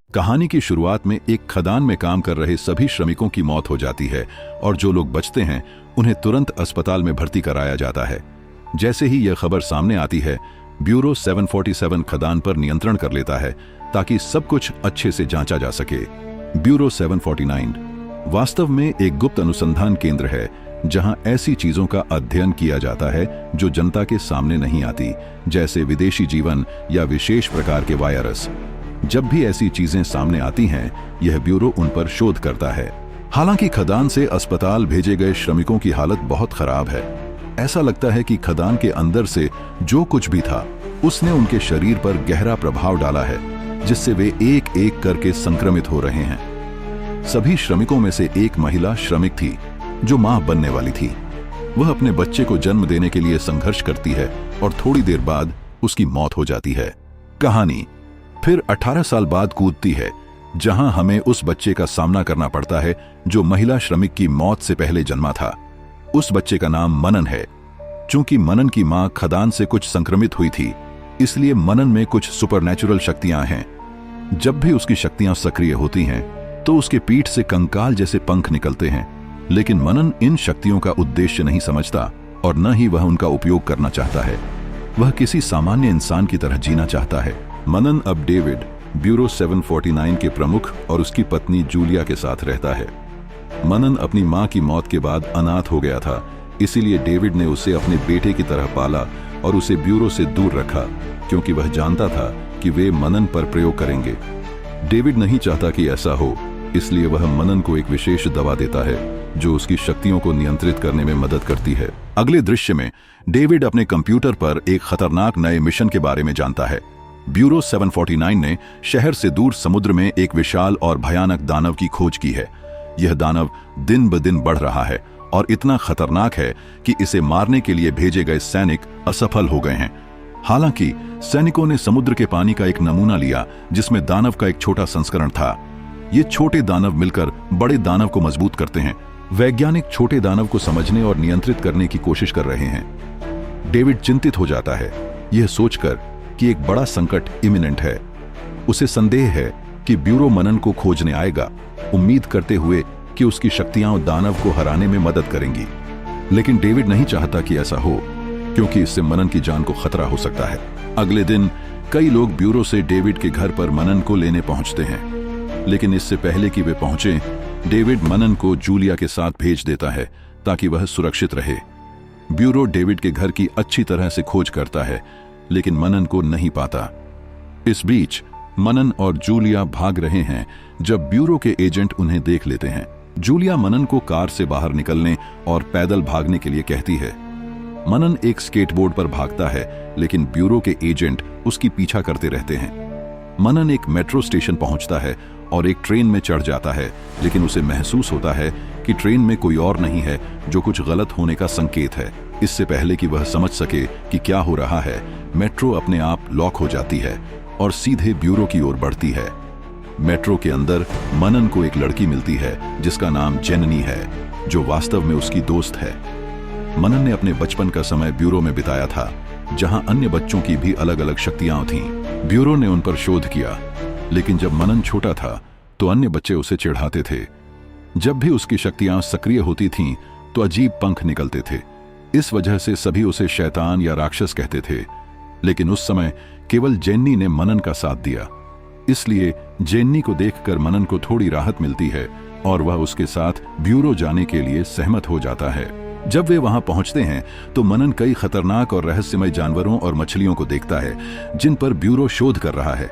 कहानी की शुरुआत में एक खदान में काम कर रहे सभी श्रमिकों की मौत हो जाती है और जो लोग बचते हैं उन्हें तुरंत अस्पताल में भर्ती कराया जाता है। जैसे ही यह खबर सामने आती है, ब्यूरो 747 खदान पर नियंत्रण कर लेता है ताकि सब कुछ अच्छे से जांचा जा सके। ब्यूरो 749 वास्तव में एक गुप्त अनुसंधान केंद्र है जहां ऐसी चीजों का अध्ययन किया जाता है जो जनता के सामने नहीं आती, जैसे विदेशी जीवन या विशेष प्रकार के वायरस। जब भी ऐसी चीजें सामने आती हैं, यह ब्यूरो उन पर शोध करता है। हालांकि खदान से अस्पताल भेजे गए श्रमिकों की हालत बहुत खराब है। ऐसा लगता है कि खदान के अंदर से जो कुछ भी था उसने उनके शरीर पर गहरा प्रभाव डाला है, जिससे वे एक एक करके संक्रमित हो रहे हैं। सभी श्रमिकों में से एक महिला श्रमिक थी जो मां बनने वाली थी। वह अपने बच्चे को जन्म देने के लिए संघर्ष करती है और थोड़ी देर बाद उसकी मौत हो जाती है। कहानी फिर 18 साल बाद कूदती है, जहां हमें उस बच्चे का सामना करना पड़ता है जो महिला श्रमिक की मौत से पहले जन्मा था। उस बच्चे का नाम मनन है। चूंकि मनन की मां खदान से कुछ संक्रमित हुई थी, इसलिए मनन में कुछ सुपरनैचुरल शक्तियां हैं। जब भी उसकी शक्तियां सक्रिय होती हैं तो उसके पीठ से कंकाल जैसे पंख निकलते हैं, लेकिन मनन इन शक्तियों का उद्देश्य नहीं समझता और न ही वह उनका उपयोग करना चाहता है। वह किसी सामान्य इंसान की तरह जीना चाहता है। मनन अब डेविड, ब्यूरो 749 के प्रमुख और उसकी पत्नी जूलिया के साथ रहता है। मनन अपनी मां की मौत के बाद अनाथ हो गया था, इसीलिए डेविड ने उसे अपने बेटे की तरह पाला और उसे ब्यूरो से दूर रखा, क्योंकि वह जानता था कि वे मनन पर प्रयोग करेंगे। डेविड नहीं चाहता कि ऐसा हो, इसलिए वह मनन को एक विशेष दवा देता है जो उसकी शक्तियों को नियंत्रित करने में मदद करती है। अगले दृश्य में डेविड अपने कंप्यूटर पर एक खतरनाक नए मिशन के बारे में जानता है। ब्यूरो 749 ने शहर से दूर समुद्र में एक विशाल और भयानक दानव की खोज की है। यह दानव दिन ब दिन बढ़ रहा है और इतना खतरनाक है कि इसे मारने के लिए भेजे गए सैनिक असफल हो गए हैं। हालांकि सैनिकों ने समुद्र के पानी का एक नमूना लिया जिसमें दानव का एक छोटा संस्करण था। ये छोटे दानव मिलकर बड़े दानव को मजबूत करते हैं। वैज्ञानिक छोटे दानव को समझने और नियंत्रित करने की कोशिश कर रहे हैं। डेविड चिंतित हो जाता है, यह सोचकर कि एक बड़ा संकट इमिनेंट है। उसे संदेह है कि ब्यूरो मनन को खोजने आएगा, उम्मीद करते हुए कि उसकी शक्तियां दानव को हराने में मदद करेंगी। लेकिन डेविड नहीं चाहता कि ऐसा हो, क्योंकि इससे मनन की जान को खतरा हो सकता है। अगले दिन कई लोग ब्यूरो से डेविड के घर पर मनन को लेने पहुंचते हैं, लेकिन इससे पहले कि वे पहुंचे, डेविड मनन को जूलिया के साथ भेज देता है ताकि वह सुरक्षित रहे। ब्यूरो डेविड के घर की अच्छी तरह से खोज करता है, लेकिन मनन को नहीं पाता। इस बीच मनन और जूलिया भाग रहे हैं जब ब्यूरो के एजेंट उन्हें देख लेते हैं। जूलिया मनन को कार से बाहर निकलने और पैदल भागने के लिए कहती है। मनन एक स्केटबोर्ड पर भागता है, लेकिन ब्यूरो के एजेंट उसकी पीछा करते रहते हैं। मनन एक मेट्रो स्टेशन पहुंचता है और एक ट्रेन में चढ़ जाता है, लेकिन उसे महसूस होता है कि ट्रेन में कोई और नहीं है, जो कुछ गलत होने का संकेत है। इससे पहले कि वह समझ सके कि क्या हो रहा है, मेट्रो अपने आप लॉक हो जाती है और सीधे ब्यूरो की ओर बढ़ती है। मेट्रो के अंदर मनन को एक लड़की मिलती है जिसका नाम जेननी है, जो वास्तव में उसकी दोस्त है। मनन ने अपने बचपन का समय ब्यूरो में बिताया था, जहां अन्य बच्चों की भी अलग अलग शक्तियां थीं। ब्यूरो ने उन पर शोध किया, लेकिन जब मनन छोटा था तो अन्य बच्चे उसे चिढ़ाते थे। जब भी उसकी शक्तियां सक्रिय होती थीं तो अजीब पंख निकलते थे। इस वजह से सभी उसे शैतान या राक्षस कहते थे। लेकिन उस समय केवल जेन्नी ने मनन का साथ दिया, इसलिए जेन्नी को देखकर मनन को थोड़ी राहत मिलती है और वह उसके साथ ब्यूरो जाने के लिए सहमत हो जाता है। जब वे वहां पहुंचते हैं तो मनन कई खतरनाक और रहस्यमय जानवरों और मछलियों को देखता है जिन पर ब्यूरो शोध कर रहा है।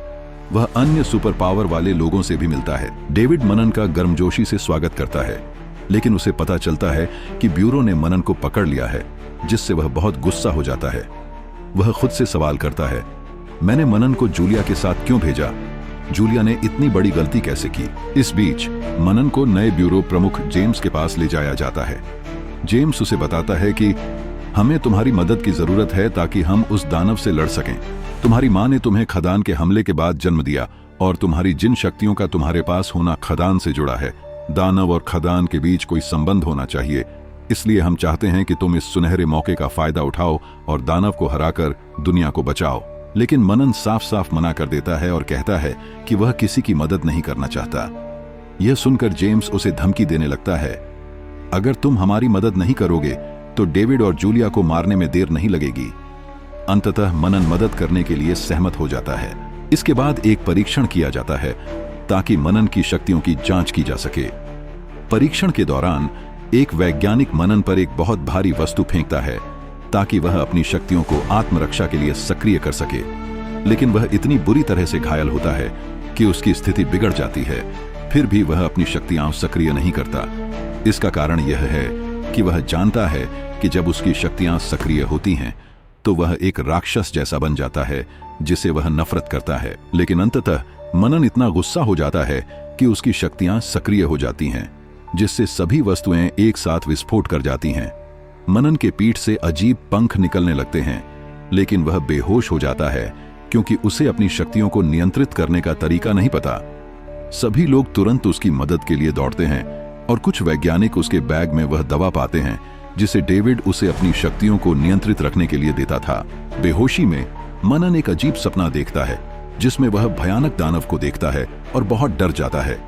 वह अन्य सुपर पावर वाले लोगों से भी मिलता है। डेविड मनन का गर्मजोशी से स्वागत करता है, लेकिन उसे पता चलता है कि ब्यूरो ने मनन को पकड़ लिया है, जिससे वह बहुत गुस्सा हो जाता है। वह खुद से सवाल करता है, मैंने मनन को जूलिया के साथ क्यों भेजा? जूलिया ने इतनी बड़ी गलती कैसे की? इस बीच मनन को नए ब्यूरो प्रमुख जेम्स के पास ले जाया जाता है। जेम्स उसे बताता है कि हमें तुम्हारी मदद की जरूरत है ताकि हम उस दानव से लड़ सकें। तुम्हारी मां ने तुम्हें खदान के हमले के बाद जन्म दिया और तुम्हारी जिन शक्तियों का तुम्हारे पास होना खदान से जुड़ा है। दानव और खदान के बीच कोई संबंध होना चाहिए, इसलिए हम चाहते हैं कि तुम इस सुनहरे मौके का फायदा उठाओ और दानव को हराकर दुनिया को बचाओ। लेकिन मनन साफ साफ मना कर देता है और कहता है कि वह किसी की मदद नहीं करना चाहता। यह सुनकर जेम्स उसे धमकी देने लगता है, अगर तुम हमारी मदद नहीं करोगे तो डेविड और जूलिया को मारने में देर नहीं लगेगी। अंततः मनन मदद करने के लिए सहमत हो जाता है। इसके बाद एक परीक्षण किया जाता है ताकि मनन की शक्तियों की जांच की जा सके। परीक्षण के दौरान एक वैज्ञानिक मनन पर एक बहुत भारी वस्तु फेंकता है ताकि वह अपनी शक्तियों को आत्मरक्षा के लिए सक्रिय कर सके, लेकिन वह इतनी बुरी तरह से घायल होता है कि उसकी स्थिति बिगड़ जाती है। फिर भी वह अपनी शक्तियां सक्रिय नहीं करता। इसका कारण यह है कि वह जानता है कि जब उसकी शक्तियां सक्रिय होती हैं तो वह एक राक्षस जैसा बन जाता है जिसे वह नफरत करता है। लेकिन अंततः मनन इतना गुस्सा हो जाता है कि उसकी शक्तियां सक्रिय हो जाती हैं, जिससे सभी वस्तुएं एक साथ विस्फोट कर जाती हैं। मनन के पीठ से अजीब पंख निकलने लगते हैं, लेकिन वह बेहोश हो जाता है क्योंकि उसे अपनी शक्तियों को नियंत्रित करने का तरीका नहीं पता। सभी लोग तुरंत उसकी मदद के लिए दौड़ते हैं और कुछ वैज्ञानिक उसके बैग में वह दवा पाते हैं जिसे डेविड उसे अपनी शक्तियों को नियंत्रित रखने के लिए देता था। बेहोशी में मनन एक अजीब सपना देखता है जिसमें वह भयानक दानव को देखता है और बहुत डर जाता है।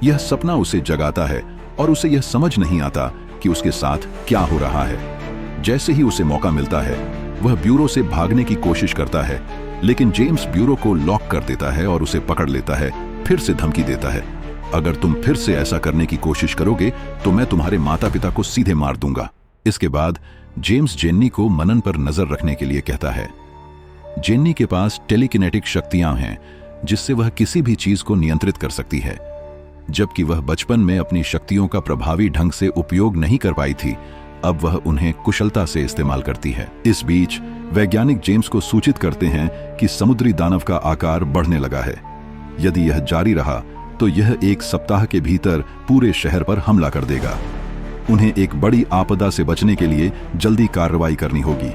यह सपना उसे जगाता है और उसे यह समझ नहीं आता कि उसके साथ क्या हो रहा है। जैसे ही उसे मौका मिलता है वह ब्यूरो से भागने की कोशिश करता है, लेकिन जेम्स ब्यूरो को लॉक कर देता है और उसे पकड़ लेता है। फिर से धमकी देता है, अगर तुम फिर से ऐसा करने की कोशिश करोगे तो मैं तुम्हारे माता पिता को सीधे मार दूंगा। इसके बाद जेम्स जेन्नी को मनन पर नजर रखने के लिए कहता है। जेन्नी के पास टेलीकिनेटिक शक्तियां हैं जिससे वह किसी भी चीज को नियंत्रित कर सकती है। जबकि वह बचपन में अपनी शक्तियों का प्रभावी ढंग से उपयोग नहीं कर पाई थी, अब वह उन्हें कुशलता से इस्तेमाल करती है। इस बीच वैज्ञानिक जेम्स को सूचित करते हैं कि समुद्री दानव का आकार बढ़ने लगा है। यदि यह जारी रहा तो यह एक सप्ताह के भीतर पूरे शहर पर हमला कर देगा। उन्हें एक बड़ी आपदा से बचने के लिए जल्दी कार्रवाई करनी होगी।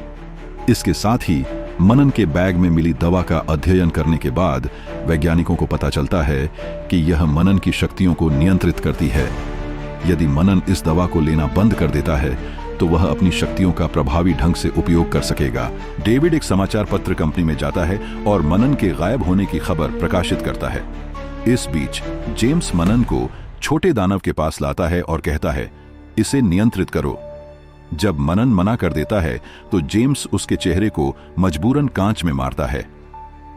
इसके साथ ही मनन के बैग में मिली दवा का अध्ययन करने के बाद वैज्ञानिकों को पता चलता है कि यह मनन की शक्तियों को नियंत्रित करती है। यदि मनन इस दवा को लेना बंद कर देता है तो वह अपनी शक्तियों का प्रभावी ढंग से उपयोग कर सकेगा। डेविड एक समाचार पत्र कंपनी में जाता है और मनन के गायब होने की खबर प्रकाशित करता है। इस बीच जेम्स मनन को छोटे दानव के पास लाता है और कहता है, इसे नियंत्रित करो। जब मनन मना कर देता है तो जेम्स उसके चेहरे को मजबूरन कांच में मारता है।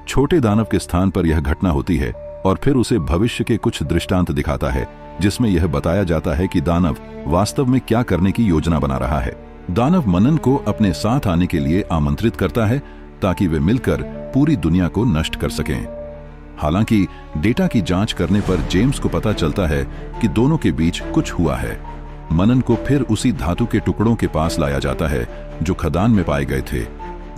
छोटे दानव के स्थान पर यह घटना होती है और फिर उसे भविष्य के कुछ दृष्टांत दिखाता है जिसमें यह बताया जाता है कि दानव वास्तव में क्या करने की योजना बना रहा है। दानव मनन को अपने साथ आने के लिए आमंत्रित करता है ताकि वे मिलकर पूरी दुनिया को नष्ट कर सकें। हालांकि डेटा की जांच करने पर जेम्स को पता चलता है कि दोनों के बीच कुछ हुआ है। मनन को फिर उसी धातु के टुकड़ों के पास लाया जाता है जो खदान में पाए गए थे।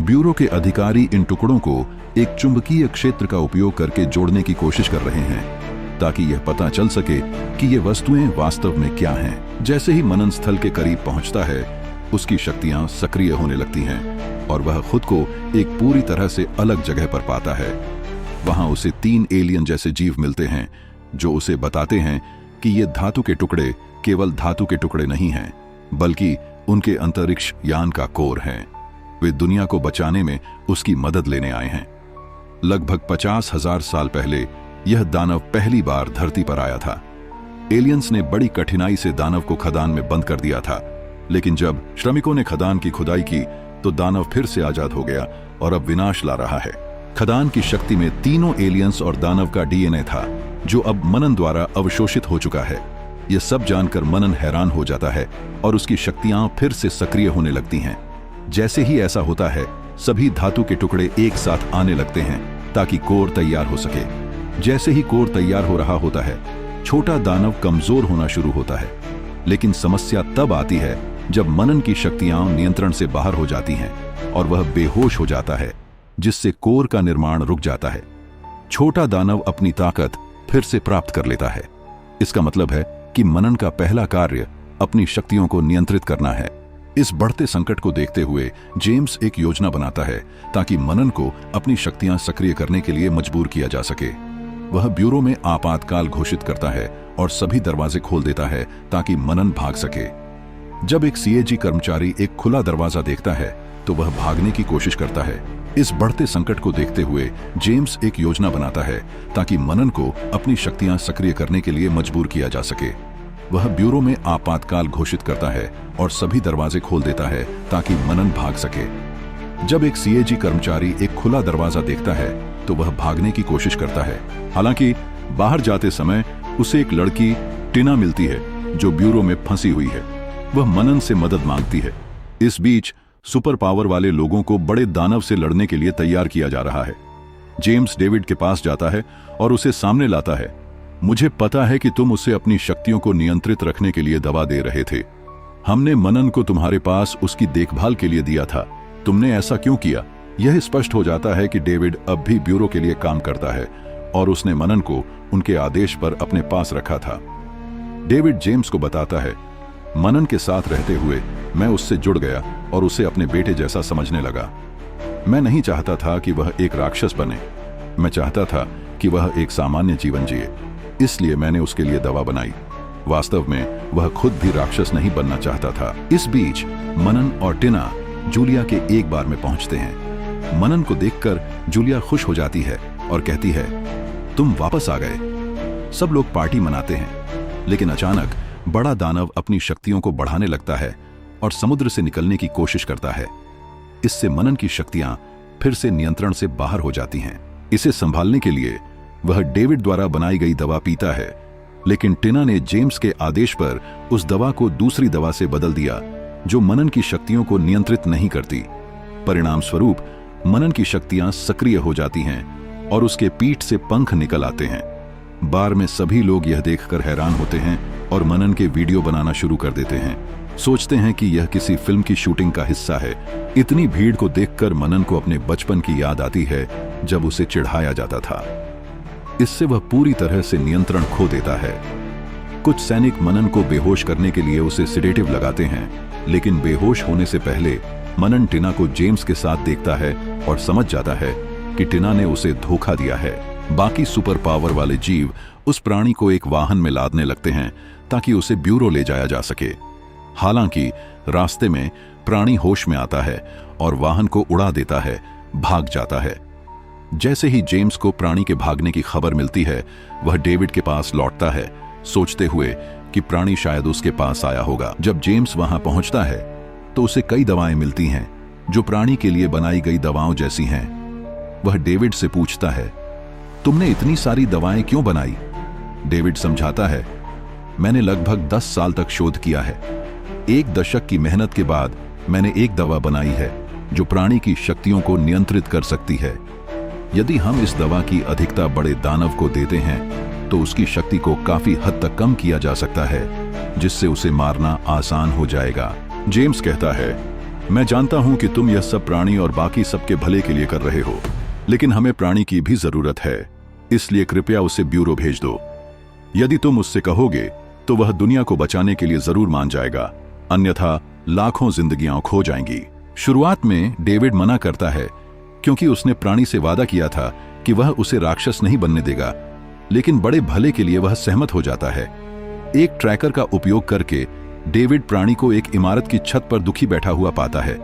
ब्यूरो के अधिकारी इन टुकड़ों को एक चुंबकीय क्षेत्र का उपयोग करके जोड़ने की कोशिश कर रहे हैं ताकि यह पता चल सके कि ये वस्तुएं वास्तव में क्या हैं। जैसे ही मनन स्थल के करीब पहुंचता है उसकी शक्तियां सक्रिय होने लगती हैं और वह खुद को एक पूरी तरह से अलग जगह पर पाता है। वहां उसे 3 एलियन जैसे जीव मिलते हैं जो उसे बताते हैं कि ये धातु के टुकड़े केवल धातु के टुकड़े नहीं हैं, बल्कि उनके अंतरिक्ष यान का कोर हैं। वे दुनिया को बचाने में उसकी मदद लेने आए हैं। लगभग 50,000 साल पहले यह दानव पहली बार धरती पर आया था। एलियंस ने बड़ी कठिनाई से दानव को खदान में बंद कर दिया था, लेकिन जब श्रमिकों ने खदान की खुदाई की तो दानव फिर से आजाद हो गया और अब विनाश ला रहा है। खदान की शक्ति में तीनों एलियंस और दानव का डीएनए था जो अब मनन द्वारा अवशोषित हो चुका है। यह सब जानकर मनन हैरान हो जाता है और उसकी शक्तियां फिर से सक्रिय होने लगती हैं। जैसे ही ऐसा होता है सभी धातु के टुकड़े एक साथ आने लगते हैं ताकि कोर तैयार हो सके। जैसे ही कोर तैयार हो रहा होता है छोटा दानव कमजोर होना शुरू होता है, लेकिन समस्या तब आती है जब मनन की शक्तियां नियंत्रण से बाहर हो जाती हैं और वह बेहोश हो जाता है, जिससे कोर का निर्माण रुक जाता है। छोटा दानव अपनी ताकत फिर से प्राप्त कर लेता है। इसका मतलब है कि मनन का पहला कार्य अपनी शक्तियों को नियंत्रित करना है। इस बढ़ते संकट को देखते हुए जेम्स एक योजना बनाता है ताकि मनन को अपनी शक्तियां सक्रिय करने के लिए मजबूर किया जा सके। वह ब्यूरो में आपातकाल घोषित करता है और सभी दरवाजे खोल देता है ताकि मनन भाग सके। जब एक सीएजी कर्मचारी एक खुला दरवाजा देखता है तो वह भागने की कोशिश करता है, इस बढ़ते संकट को देखते हुए जेम्स एक योजना बनाता है ताकि मनन को अपनी शक्तियां सक्रिय करने के लिए मजबूर किया जा सके। वह ब्यूरो में आपातकाल घोषित करता है और सभी दरवाजे खोल देता है ताकि मनन भाग सके। जब एक सीएजी कर्मचारी एक खुला दरवाजा देखता है तो वह भागने की कोशिश करता है। हालांकि बाहर जाते समय उसे एक लड़की टिना मिलती है जो ब्यूरो में फंसी हुई है। वह मनन से मदद मांगती है। इस बीच सुपर पावर वाले लोगों को बड़े दानव से लड़ने के लिए तैयार किया जा रहा है। जेम्स डेविड के पास जाता है और उसे सामने लाता है। मुझे पता है कि तुम उसे अपनी शक्तियों को नियंत्रित रखने के लिए दवा दे रहे थे। हमने मनन को तुम्हारे पास उसकी देखभाल के लिए दिया था। तुमने ऐसा क्यों किया? यह स्पष्ट हो जाता है कि डेविड अब भी ब्यूरो के लिए काम करता है और उसने मनन को उनके आदेश पर अपने पास रखा था। डेविड जेम्स को बताता है, मनन के साथ रहते हुए मैं उससे जुड़ गया और उसे अपने बेटे जैसा समझने लगा। मैं नहीं चाहता था कि वह एक राक्षस बने। मैं चाहता था कि वह एक सामान्य जीवन जिए। इसलिए मैंने उसके लिए दवा बनाई। वास्तव में वह खुद भी राक्षस नहीं बनना चाहता था। इस बीच मनन और टिना जूलिया के एक बार में पहुंचते हैं। मनन को देखकर जूलिया खुश हो जाती है और कहती है, तुम वापस आ गए। सब लोग पार्टी मनाते हैं, लेकिन अचानक बड़ा दानव अपनी शक्तियों को बढ़ाने लगता है और समुद्र से निकलने की कोशिश करता है। इससे मनन की शक्तियां फिर से नियंत्रण से बाहर हो जाती हैं। इसे संभालने के लिए वह डेविड द्वारा बनाई गई दवा पीता है, लेकिन टिना ने जेम्स के आदेश पर उस दवा को दूसरी दवा से बदल दिया जो मनन की शक्तियों को नियंत्रित नहीं करती। परिणाम स्वरूप मनन की शक्तियां सक्रिय हो जाती हैं और उसके पीठ से पंख निकल आते हैं। बार में सभी लोग यह देखकर हैरान होते हैं और मनन के वीडियो बनाना शुरू कर देते हैं। सोचते हैं कि यह किसी फिल्म की शूटिंग का हिस्सा है। इतनी भीड़ को देखकर मनन को अपने बचपन की याद आती है जब उसे चिढ़ाया जाता था। इससे वह पूरी तरह से नियंत्रण खो देता है। कुछ सैनिक मनन को बेहोश करने के लिए उसे सिडेटिव लगाते हैं, लेकिन बेहोश होने से पहले मनन टिना को जेम्स के साथ देखता है और समझ जाता है कि टिना ने उसे धोखा दिया है। बाकी सुपर पावर वाले जीव उस प्राणी को एक वाहन में लादने लगते हैं ताकि उसे ब्यूरो ले जाया जा सके। हालांकि रास्ते में प्राणी होश में आता है और वाहन को उड़ा देता है, भाग जाता है। जैसे ही जेम्स को प्राणी के भागने की खबर मिलती है, वह डेविड के पास लौटता है, सोचते हुए कि प्राणी शायद उसके पास आया होगा। जब जेम्स वहां पहुंचता है तो उसे कई दवाएं मिलती हैं जो प्राणी के लिए बनाई गई दवाओं जैसी हैं। वह डेविड से पूछता है, तुमने इतनी सारी दवाएं क्यों बनाई? डेविड समझाता है, मैंने लगभग 10 साल तक शोध किया है। 1 दशक की मेहनत के बाद मैंने एक दवा बनाई है जो प्राणी की शक्तियों को नियंत्रित कर सकती है। यदि हम इस दवा की अधिकता बड़े दानव को देते हैं तो उसकी शक्ति को काफी हद तक कम किया जा सकता है, जिससे उसे मारना आसान हो जाएगा। जेम्स कहता है, मैं जानता हूं कि तुम यह सब प्राणी और बाकी सबके भले के लिए कर रहे हो, लेकिन हमें प्राणी की भी जरूरत है, इसलिए कृपया उसे ब्यूरो भेज दो। यदि तुम उससे कहोगे तो वह दुनिया को बचाने के लिए जरूर मान जाएगा, अन्यथा लाखों जिंदगियां खो जाएंगी। शुरुआत में डेविड मना करता है क्योंकि उसने प्राणी से वादा किया था कि वह उसे राक्षस नहीं बनने देगा, लेकिन बड़े भले के लिए वह सहमत हो जाता है। एक ट्रैकर का उपयोग करके डेविड प्राणी को एक इमारत की छत पर दुखी बैठा हुआ पाता है।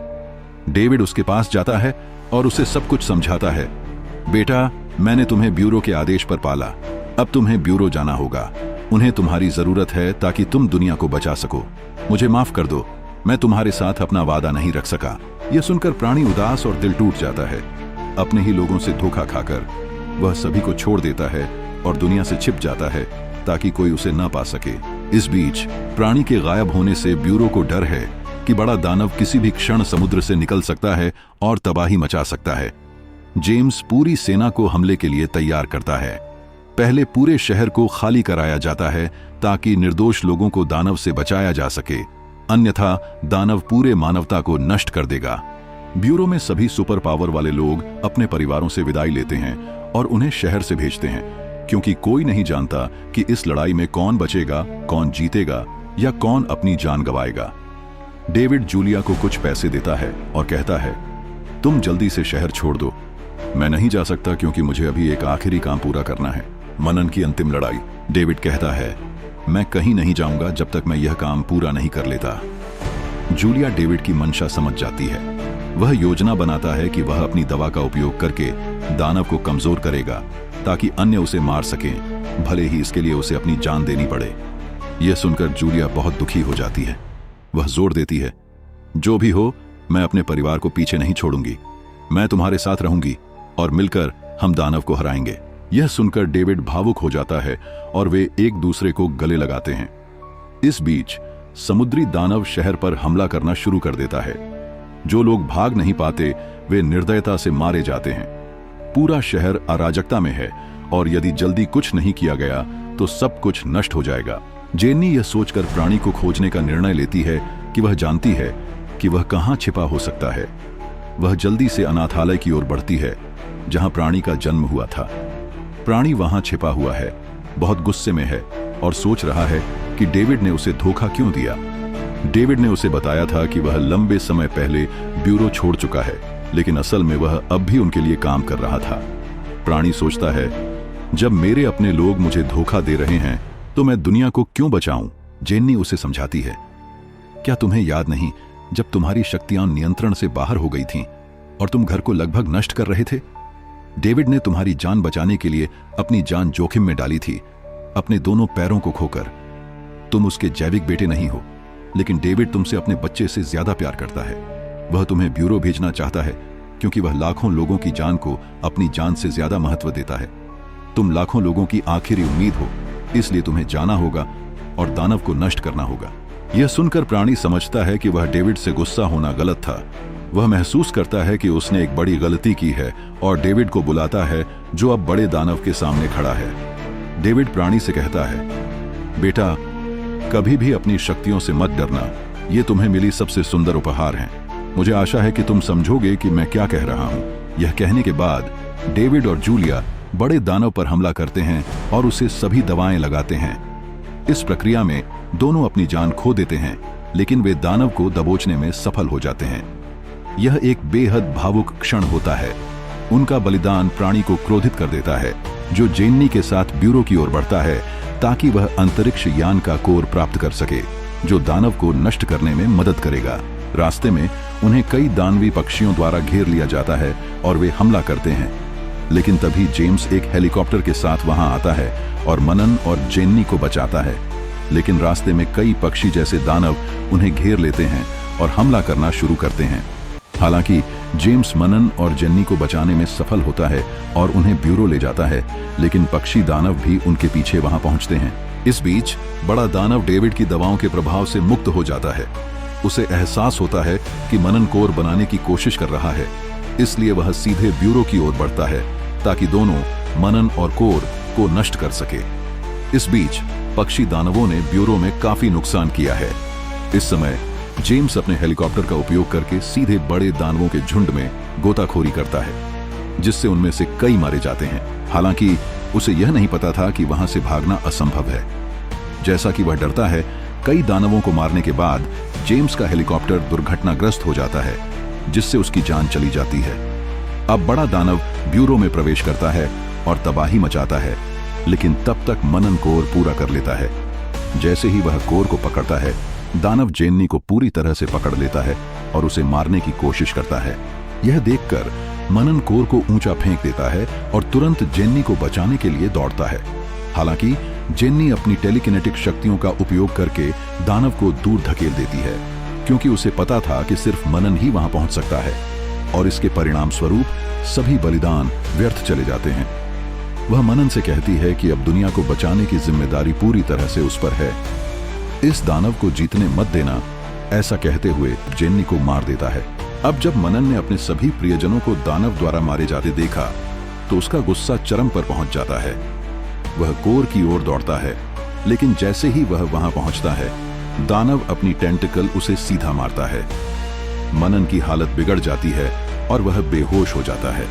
डेविड उसके पास जाता है और उसे सब कुछ समझाता है। बेटा, मैंने तुम्हें ब्यूरो के आदेश पर पाला, अब तुम्हें ब्यूरो जाना होगा। उन्हें तुम्हारी जरूरत है ताकि तुम दुनिया को बचा सको। मुझे माफ कर दो, मैं तुम्हारे साथ अपना वादा नहीं रख सका। यह सुनकर प्राणी उदास और दिल टूट जाता है। अपने ही लोगों से धोखा खाकर वह सभी को छोड़ देता है और दुनिया से छिप जाता है ताकि कोई उसे न पा सके। इस बीच प्राणी के गायब होने से ब्यूरो को डर है कि बड़ा दानव किसी भी क्षण समुद्र से निकल सकता है और तबाही मचा सकता है। जेम्स पूरी सेना को हमले के लिए तैयार करता है। पहले पूरे शहर को खाली कराया जाता है ताकि निर्दोष लोगों को दानव से बचाया जा सके, अन्यथा दानव पूरे मानवता को नष्ट कर देगा। ब्यूरो में सभी सुपर पावर वाले लोग अपने परिवारों से विदाई लेते हैं और उन्हें शहर से भेजते हैं, क्योंकि कोई नहीं जानता कि इस लड़ाई में कौन बचेगा, कौन जीतेगा या कौन अपनी जान गंवाएगा। डेविड जूलिया को कुछ पैसे देता है और कहता है, तुम जल्दी से शहर छोड़ दो। मैं नहीं जा सकता क्योंकि मुझे अभी एक आखिरी काम पूरा करना है, मनन की अंतिम लड़ाई। डेविड कहता है, मैं कहीं नहीं जाऊंगा जब तक मैं यह काम पूरा नहीं कर लेता। जूलिया डेविड की मंशा समझ जाती है। वह योजना बनाता है कि वह अपनी दवा का उपयोग करके दानव को कमजोर करेगा ताकि अन्य उसे मार सकें, भले ही इसके लिए उसे अपनी जान देनी पड़े। यह सुनकर जूलिया बहुत दुखी हो जाती है। वह जोर देती है, जो भी हो, मैं अपने परिवार को पीछे नहीं छोड़ूंगी। मैं तुम्हारे साथ रहूंगी और मिलकर हम दानव को हराएंगे। यह सुनकर डेविड भावुक हो जाता है और वे एक दूसरे को गले लगाते हैं। इस बीच समुद्री दानव शहर पर हमला करना शुरू कर देता है। जो लोग भाग नहीं पाते वे निर्दयता से मारे जाते हैं। पूरा शहर अराजकता में है और यदि जल्दी कुछ नहीं किया गया तो सब कुछ नष्ट हो जाएगा। जेन्नी यह सोचकर प्राणी को खोजने का निर्णय लेती है कि वह जानती है कि वह कहां छिपा हो सकता है। वह जल्दी से अनाथालय की ओर बढ़ती है जहां प्राणी का जन्म हुआ था। प्राणी वहां छिपा हुआ है, बहुत गुस्से में है और सोच रहा है कि डेविड ने उसे धोखा क्यों दिया। डेविड ने उसे बताया था कि वह लंबे समय पहले ब्यूरो छोड़ चुका है, लेकिन असल में वह अब भी उनके लिए काम कर रहा था। प्राणी सोचता है, जब मेरे अपने लोग मुझे धोखा दे रहे हैं तो मैं दुनिया को क्यों बचाऊं। जेन्नी उसे समझाती है, क्या तुम्हें याद नहीं जब तुम्हारी शक्तियां नियंत्रण से बाहर हो गई थीं और तुम घर को लगभग नष्ट कर रहे थे? डेविड ने तुम्हारी जान बचाने के लिए अपनी जान जोखिम में डाली थी, अपने दोनों पैरों को खोकर। तुम उसके जैविक बेटे नहीं हो, लेकिन डेविड तुमसे अपने बच्चे से ज्यादा प्यार करता है। वह तुम्हें ब्यूरो भेजना चाहता है क्योंकि वह लाखों लोगों की जान को अपनी जान से ज्यादा महत्व देता है। तुम लाखों लोगों की आखिरी उम्मीद हो, इसलिए तुम्हें जाना होगा और दानव को नष्ट करना होगा। यह सुनकर प्राणी समझता है कि वह डेविड से गुस्सा होना गलत था। वह महसूस करता है कि उसने एक बड़ी गलती की है और डेविड को बुलाता है, जो अब बड़े दानव के सामने खड़ा है। डेविड प्राणी से कहता है, बेटा, कभी भी अपनी शक्तियों से मत डरना, ये तुम्हें मिली सबसे सुंदर उपहार हैं। मुझे आशा है कि तुम समझोगे कि मैं क्या कह रहा हूं। यह कहने के बाद डेविड और जूलिया बड़े दानव पर हमला करते हैं और उसे सभी दवाएं लगाते हैं। इस प्रक्रिया में दोनों अपनी जान खो देते हैं, लेकिन वे दानव को दबोचने में सफल हो जाते हैं। यह एक बेहद भावुक क्षण होता है। उनका बलिदान प्राणी को क्रोधित कर देता है, जो जेन्नी के साथ ब्यूरो की ओर बढ़ता है ताकि वह अंतरिक्ष यान का कोर प्राप्त कर सके, जो दानव को नष्ट करने में मदद करेगा। रास्ते में उन्हें कई दानवी पक्षियों द्वारा घेर लिया जाता है और वे हमला करते हैं, लेकिन तभी जेम्स एक हेलीकॉप्टर के साथ वहां आता है और मनन और जेन्नी को बचाता है। लेकिन रास्ते में कई पक्षी जैसे दानव उन्हें घेर लेते हैं और हमला करना शुरू करते हैं। हालांकि जेम्स मनन और जेन्नी को बचाने में सफल होता है और उन्हें ब्यूरो ले जाता है, लेकिन पक्षी दानव भी उनके पीछे वहां पहुंचते हैं। इस बीच बड़ा दानव डेविड की दवाओं के प्रभाव से मुक्त हो जाता है। उसे एहसास होता है कि मनन कोर बनाने की कोशिश कर रहा है, इसलिए वह सीधे ब्यूरो की ओर बढ़ता है ताकि दोनों मनन और कोर को नष्ट कर सके। इस बीच पक्षी दानवों ने ब्यूरो में काफी नुकसान किया है। इस समय जेम्स अपने हेलीकॉप्टर का उपयोग करके सीधे बड़े दानवों के झुंड में गोताखोरी करता है, जिससे उनमें से कई मारे जाते हैं। हालांकि उसे यह नहीं पता था कि वहां से भागना असंभव है। जैसा कि वह डरता है, कई दानवों को मारने के बाद जेम्स का हेलीकॉप्टर दुर्घटनाग्रस्त हो जाता है, जिससे उसकी जान चली जाती है। अब बड़ा दानव ब्यूरो में प्रवेश करता है और तबाही मचाता है, लेकिन तब तक मनन कोर पूरा कर लेता है। जैसे ही वह कोर को पकड़ता है, दानव जेन्नी को पूरी तरह से पकड़ लेता है और उसे मारने की कोशिश करता है। यह देखकर मनन कोर को ऊंचा फेंक देता है और तुरंत जेन्नी को बचाने के लिए दौड़ता है। हालांकि जेन्नी अपनी टेलीकिनेटिक शक्तियों का उपयोग करके दानव को दूर धकेल देती है, क्योंकि उसे पता था कि सिर्फ मनन ही वहां पहुंच सकता है, और इसके परिणाम स्वरूप सभी बलिदान व्यर्थ चले जाते हैं। वह मनन से कहती है कि अब दुनिया को बचाने की जिम्मेदारी पूरी तरह से उस पर है। इस दानव को जीतने मत देना, ऐसा कहते हुए जेन्नी को मार देता है। अब जब मनन ने अपने सभी प्रियजनों को दानव द्वारा मारे जाते देखा तो उसका गुस्सा चरम पर पहुंच जाता है। वह कोर की ओर दौड़ता है, लेकिन जैसे ही वह वहां पहुंचता है, दानव अपनी टेंटिकल उसे सीधा मारता है। मनन की हालत बिगड़ जाती है और वह बेहोश हो जाता है।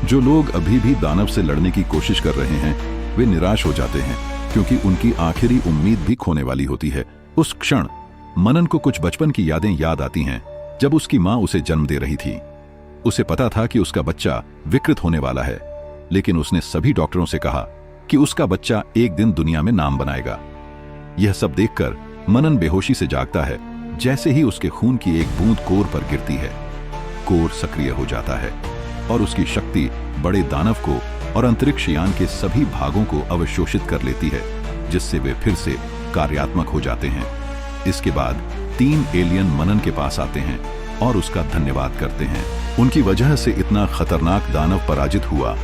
जो लोग अभी भी दानव से लड़ने की कोशिश कर रहे हैं, वे निराश हो जाते हैं, क्योंकि उनकी आखिरी उम्मीद भी खोने वाली होती है। उस क्षण मनन को कुछ बचपन की यादें याद आती हैं, जब उसकी मां उसे जन्म दे रही थी। उसे पता था कि उसका बच्चा विकृत होने वाला है, लेकिन उसने सभी डॉक्टरों से कहा कि उसका बच्चा एक दिन दुनिया में नाम बनाएगा। यह सब देखकर मनन बेहोशी से जागता है, जैसे ही उसके खून की एक बूंद कोर पर गिरती है। कोर सक्रिय हो जाता है और उसकी शक्ति बड़े दानव को और अंतरिक्ष यान के सभी भागों को अवशोषित कर लेती है, जिससे वे फिर से कार्यात्मक हो जाते हैं। इसके बाद 3 एलियन मनन के पास आते हैं और उसका धन्यवाद करते हैं। उनकी वजह से इतना खतरनाक दानव पराजित हुआ।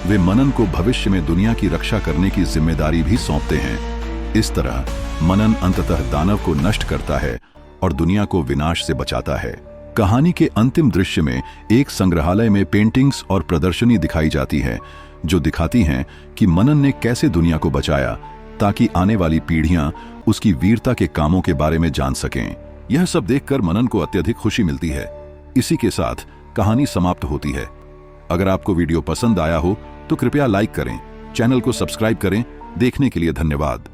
वे मनन को भविष्य में दुनिया की रक्षा करने की जिम्मेदारी भी सौंपते हैं। इस तरह मनन अंततः दानव को नष्ट करता है और दुनिया को विनाश से बचाता है। कहानी के अंतिम दृश्य में एक संग्रहालय में पेंटिंग्स और प्रदर्शनी दिखाई जाती है, जो दिखाती हैं कि मनन ने कैसे दुनिया को बचाया ताकि आने वाली पीढ़ियां उसकी वीरता के कामों के बारे में जान सकें। यह सब देखकर मनन को अत्यधिक खुशी मिलती है। इसी के साथ कहानी समाप्त होती है। अगर आपको वीडियो पसंद आया हो तो कृपया लाइक करें, चैनल को सब्सक्राइब करें। देखने के लिए धन्यवाद।